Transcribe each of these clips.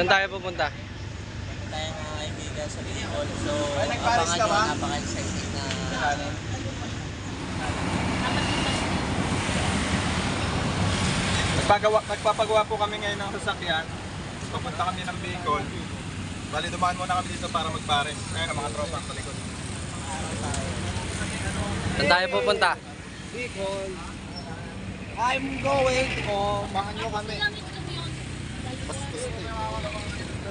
Saan tayo pupunta? Tayo mga kaibigan sa Bicol. So, nagpares ka ba? Napaka-excited na Nagpapagawa po kami ngayon ng sasakyan. Papunta kami ng Bicol. Bali, dumaan muna kami dito para magpares. Ayun ang mga tropa sa likod. Saan tayo pupunta? Bicol. I'm going. O, mahan nyo kami.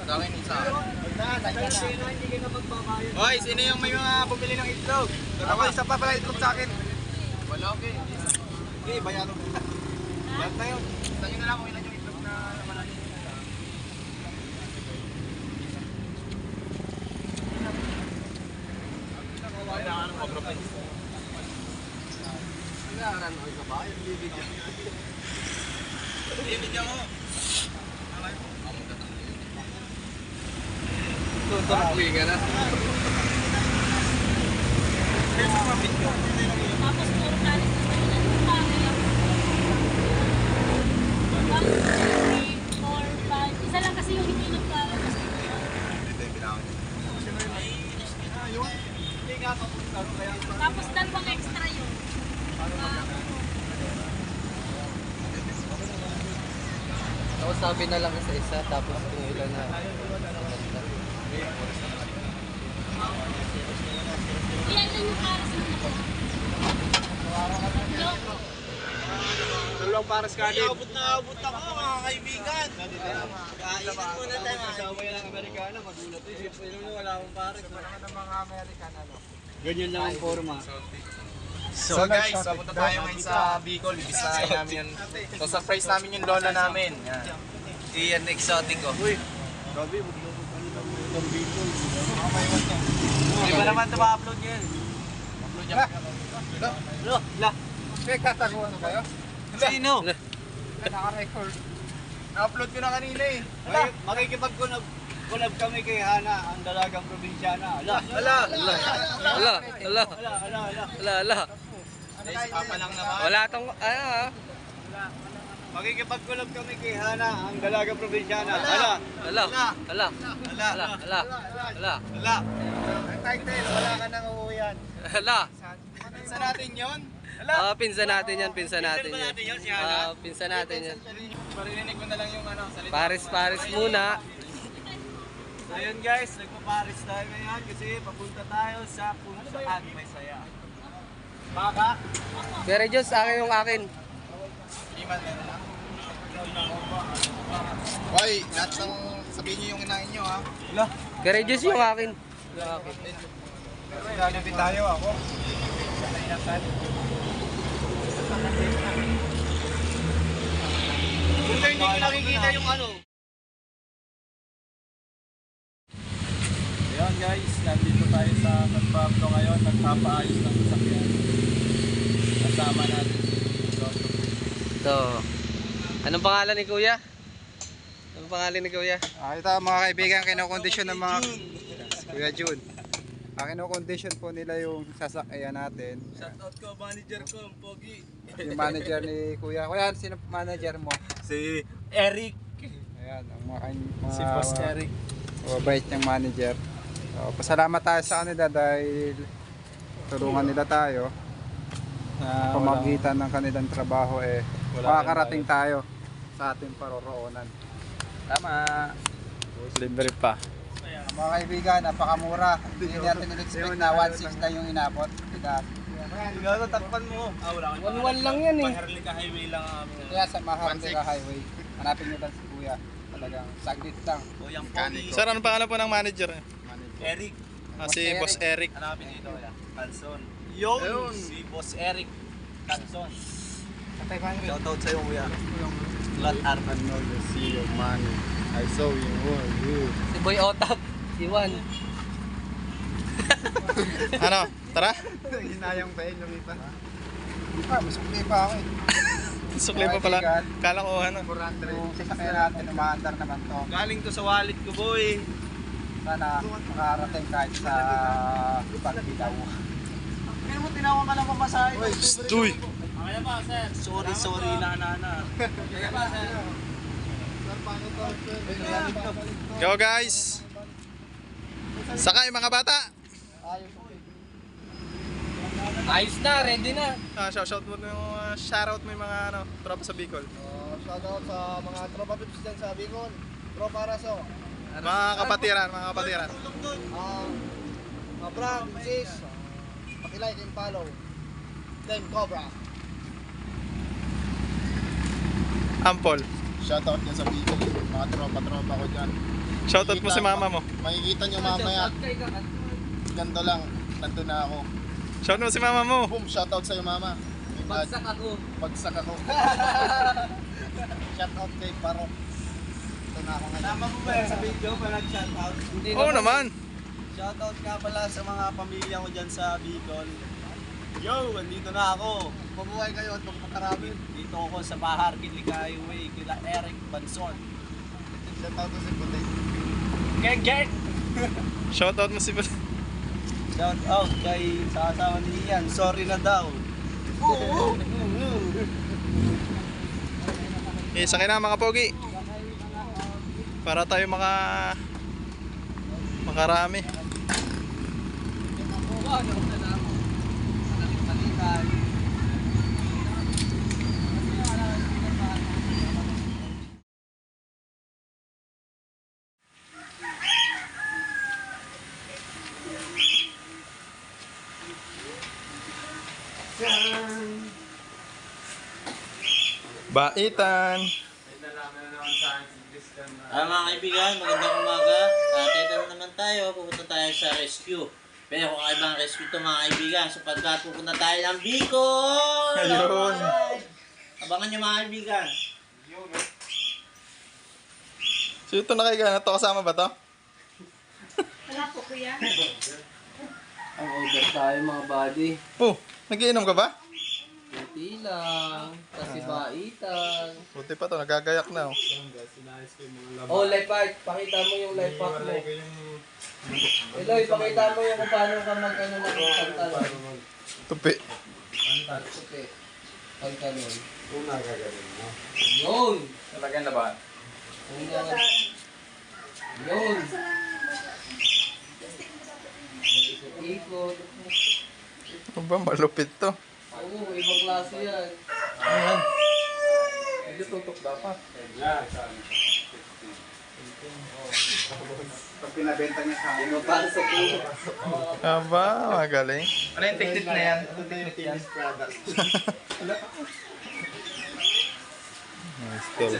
gawin isa. Hoy, sino yung may mga bumili ng itlog? Ako, isa pa pala itlog sa akin. Wala, okay. Okay, bayan mo. Lahat na yun. Gusto nyo na lang kung ilan yung itlog na naman natin. Kailangan ng compromise. Kailangan ko sa bahay, bibigyan. Bibigyan mo. Tutuloy ka na. Tapos puro kanin sa kanila ng pangay ako. 1, 2, 3, 4, 5. Isa lang kasi yung hindi nagkaroon. Tapos dalawang extra yun. Tapos sabi na lang isa-isa, tapos kung ilan na. Iyan lang yung para sa mga. Dalawang pares kanin. Abot ako mga kaibigan. Kainan muna tayo. Kasama yan ang Amerikana, magulat eh. Siyempre nung wala akong pares. Wala ng mga Amerikan, ano? Ganyan lang ang forma. So guys, papunta tayo ngayon sa Bicol. Ibisahin namin yan. So surprise namin yung lola namin. Yan. Iyan exotic ko. Uy, grabe, ng Bicol. Hindi ba naman ito ma-upload yan? Upload yan. La. May kataguan kayo? Sino? Naka-record. Na-upload ko na kanina eh. Makikipag-collab kami kay Hana, ang dalagang probinsyana. Ala. Guys, papa lang naman. Wala tong, Makikipag-collab kami kay Hana, ang dalagang probinsyana. Ala. Wala. Ang title, wala ka nang uuwian. Sa natin yun? Pinsan natin yan. Pinsan natin si Hana? Pinsan natin yan. Marinig ko na lang yung salita. Paris muna. So yun guys, nagpa-Paris tayo ngayon kasi papunta tayo sa kung saan may saya. Baka? Pero Diyos, akin yung akin. Iman na lang. Hoy, lahat ng sabihin niyo yung inahin niyo ha. Pero Diyos yung akin. Lalapit tayo ako. Hindi ko nakikita yung ano. Ayan guys, nandito tayo sa Pablo ngayon, nagpapaayos ng sasakyan. Kasama natin si Lotto. Ito. Anong pangalan ni Kuya? Anong pangalan ni Kuya? Ito mga kaibigan, kinokondisyon ng mga Kuya Jun. Kinokondisyon po nila yung sasakyan natin. Shoutout ko, manager ko, ang pogi. Yung manager ni Kuya. Kuya, sino manager mo? Si Eric. Ayan, ang mga Si Boss Eric. mabait niyang manager. So, pasalamat tayo sa kanila dahil tulungan nila tayo. Pamagitan ng kanilang trabaho makakarating tayo sa ating paroroonan. Tama. Libre pa. Mga kaibigan, napakamura. Hindi natin in-expect na 1.6 na yung inabot. Gago, takpan mo. Wala ka. 1-1 lang yan eh. Maharlika highway lang ang amin. Kaya sa Maharlika Highway, hanapin nyo lang si Kuya. Talagang saglit lang. Kuyang pogi. Sir, ano pangalan po ng manager? Eric. Si Boss Eric. Hanapin dito kaya. Canson. Yun. Si Boss Eric. Canson. Shoutout sa'yo kuya. Lot Arman. See your money. I saw you. Si Boy Otap. Si Juan. Ano? Tara? Hinayang pa yun, lumita. Mas okay pa ako eh. Sukli pa pala. Kala ko ano. Yung sasakyan natin, umaandar naman to. Galing to sa wallet ko boy. Sana makarating kahit sa Pagbilaw. Kaya mo tinawa ka lang mamasahe. Uy! Sorry na. Kaya ba sir? Go guys! Sakay mga bata! Ayos na, ready na. Shoutout mo yung shoutout mo yung mga tropa sa Bicol. Shoutout sa mga tropa pips dyan sa Bicol. Tropa Araso. Mga kapatiran. Brand, sis. Pakilike and follow. Team Cobra. Ampol. Shoutout niya sa Bicol. Mga tropa-tropa ko dyan. Shoutout mo si mama mo. Makikita nyo mamaya. Ganto lang. Nandun na ako. Shoutout mo si mama mo. Boom, shoutout sa'yo mama. Bagsak ako. Bagsak ako. Shoutout kay Parok. Ito na ako ngayon. Tama mo ba yan sa video pa nag-shoutout? Oo naman. Shoutout nga pala sa mga pamilya ko dyan sa Bicol. Yo, andito na ako. Mabuhay kayo at magpakarami. Dito ako sa Bahar, Kilikay Way, kila Eric Banson. Shoutout to si Puti. Geng! Shoutout mo si Shoutout kay sa asawa ni Ian. Sorry na daw. Sakay na mga pogi. Para tayo makarami. Baitan. Mga kaibigan, magandang umaga. Tayo na naman tayo, pupunta tayo sa rescue. Pero kung ibang rescue ito mga kaibigan, sapagkat pupunta tayo ng Bicol! Ayun. Abangan nyo mga kaibigan. So ito na kaibigan, ito kasama ba to? Wala po, kuya. Ang over tayo mga buddy. Oh, nagiinom ka ba? Kunti lang. Kasi baitan. Buti pa to, nagagayak na oh. Oh, life pack. Pakita mo yung life pack mo. Eloy, pakita mo yung kung paano ka mag-ano ng pantalon. Tupi. Okay. Pantalon. Yun! Talaga na ba? Yun! Ikot. Ano ba, malupit to. Oo, ibang klase yan. Ayan. Hindi tutok dapat. Pag pinabenta niya sa akin. Mapasok mo. Aba, magaling. Ano yung technique na yan? Ito yung finished product. Nice tol.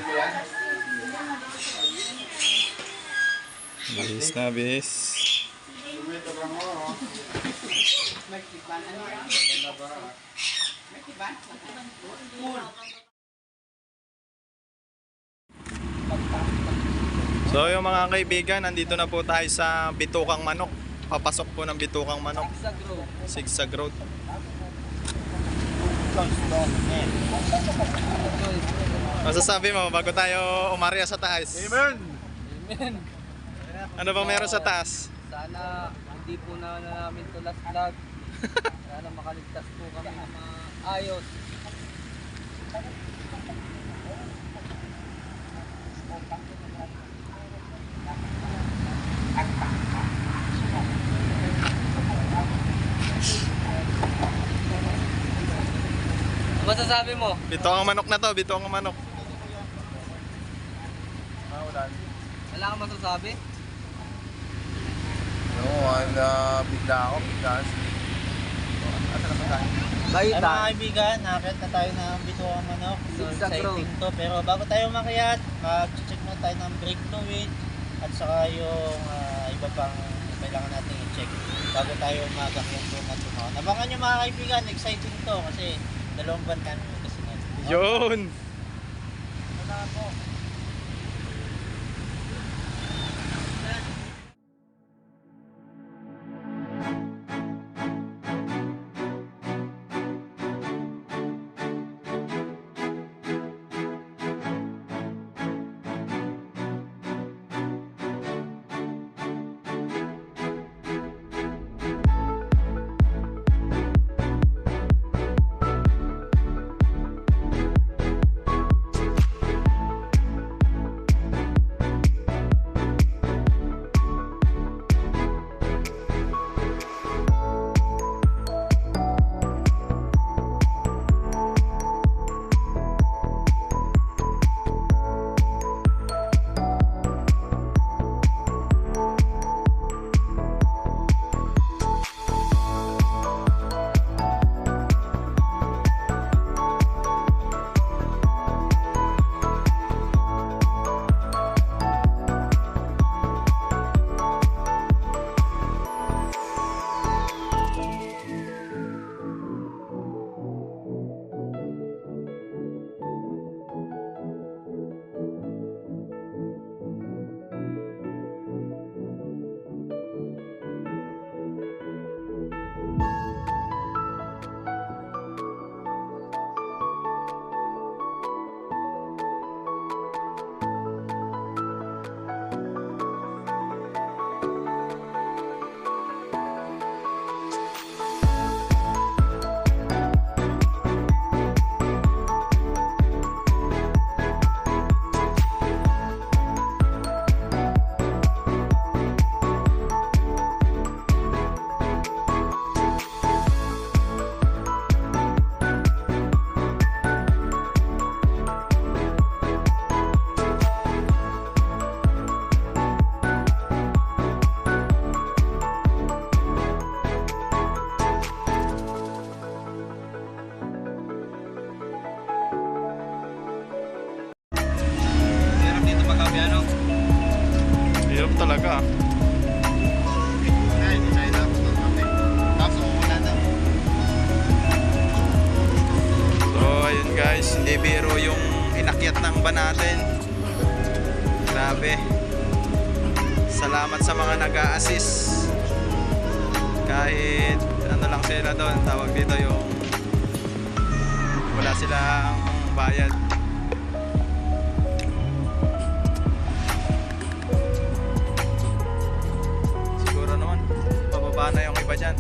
Bis na bis. So yung mga kaibigan, nandito na po tayo sa Bitukang Manok. Papasok po ng Bitukang Manok. Sa group. Sigsag Road. Masasabi mo bago tayo umarya sa taas? Amen! Amen. Ano bang meron sa taas? Sana hindi po na namin to last vlog. Sana makaligtas po kami ng maayos. Ano masasabi mo? Bitukang Manok na to, Bitukang Manok. Wala kang masasabi? Bigla ako. Mga kaibigan, nakakit na tayo ng Bituang Manok. So, Zigzag road. exciting to. Pero bago tayo makiat, mag-check na tayo ng brake fluid at saka yung iba pang kailangan natin i-check bago tayo magakyat doon at tumaw. Nabangan nyo mga kaibigan, exciting to kasi 2 buwan kami magkasunod. Yun! Wala po. talaga. So ayun guys, hindi biro yung inakyat ng ba natin. Grabe. Salamat sa mga nag-a-assist. Kahit ano lang sila doon, tawag dito yung wala silang bayad. Siguro naman pababa na yung iba dyan.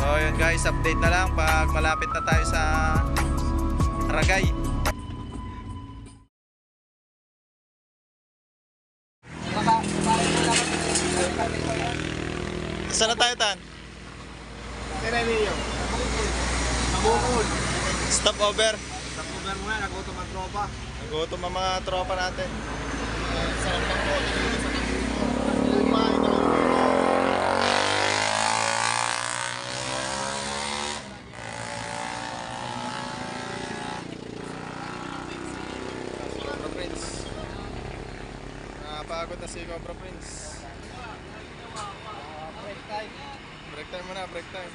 So yun guys, update na lang pag malapit na tayo sa Aragay. Saan na tayo, Tan? Stop over. Takuber mo yan, nagutom ang tropa. Nagutom ang mga tropa natin. Cobra Prince. Napagod na si Cobra Prince. Break time muna, break time.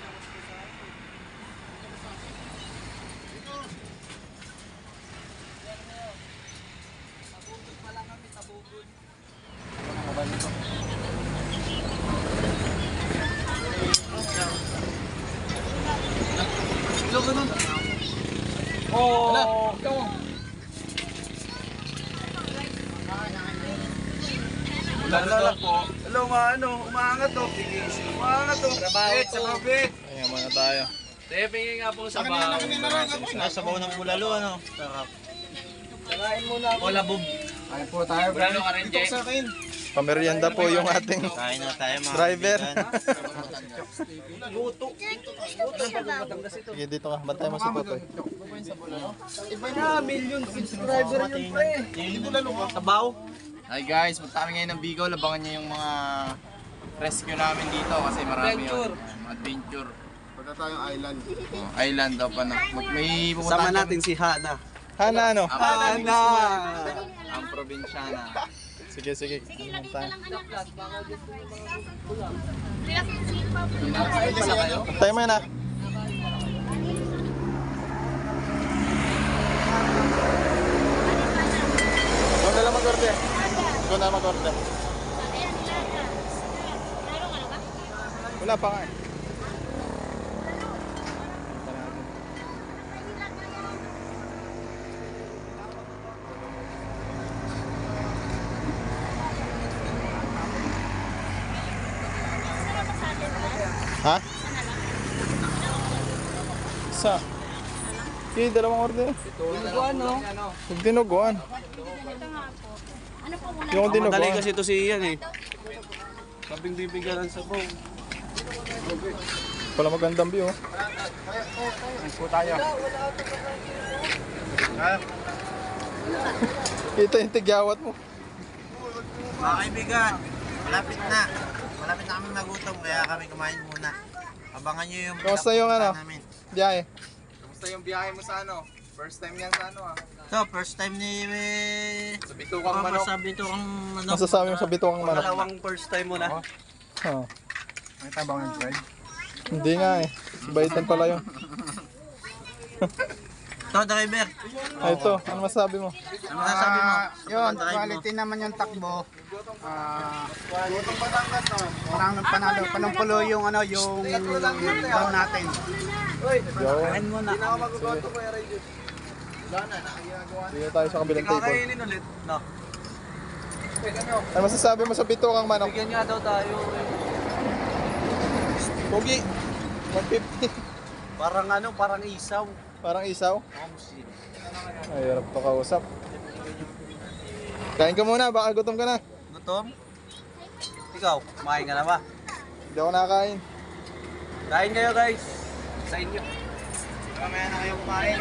Oh! Hello, umaangat to. Umaangat to. Trabaho to. Ayan muna tayo. Tingin nga po sa baho. Nasa bawo ng bulalo, ano? Sarap. Kakain muna ako. Wala bub. Kain po tayo. Bulalo ka rin, Jay. Pamerienda po yung ating Kain na tayo mga driver. kaibigan. Sige, dito ka. Bantay mo si Potoy. Iba na, million subscriber yun, pre. Tabaw. Hi guys, punta kami ngayon ng Bicol. Abangan nyo yung mga rescue namin dito kasi marami Adventure. yun. Adventure. Punta tayong island. Island daw pa na. May pupunta Sama natin si Hana. Hana, ano? Hana! ang probinsyana. Sige, sige. Ano naman tayo? Tayo mo yun, ha? Ikaw na lang mag-order. Ikaw na lang mag-order. Wala pa nga eh. Ha? Isa. Okay, dalawang order. Dinuguan, no? Huwag dinuguan. Ano po muna? Yung Madali dinuguan. kasi ito si Ian eh. Sabing bibigyan sa phone. Pala magandang view. Kita yung tigyawat mo. Mga kaibigan, malapit na. Malapit na kami magutom kaya kami kumain muna. Abangan nyo yung Kamusta yung ano? namin. Biyahe. Kamusta yung biyahe mo sa ano? First time yan sa ano ah? So, first time ni Sa Bitukang Manok. Sabi ito ang ano. Masasabi mo sa bitukang manok. Dalawang first time mo na. Oh. May tabang ng fried? Hindi nga eh. Baitan pala yun. Ito, driver. Ah, ito, ano masabi mo? Ano masasabi mo? Yun, Drive mo. quality naman yung takbo. Parang panalo, panumpulo yung ano, yung down natin. Yo. Kain muna. Sige tayo sa kabilang table. Kakainin ulit. No. Ano masasabi mo sa bitukang manok? Bigyan nga daw tayo. Pogi. 150. Parang ano, parang isaw. Parang isaw. Ay, harap pa kausap. Kain ka muna, baka gutom ka na. Gutom? Ikaw, kumain ka na ba? Hindi ako nakakain. Kain kayo guys. Sa inyo. Mamaya na kayo kumain.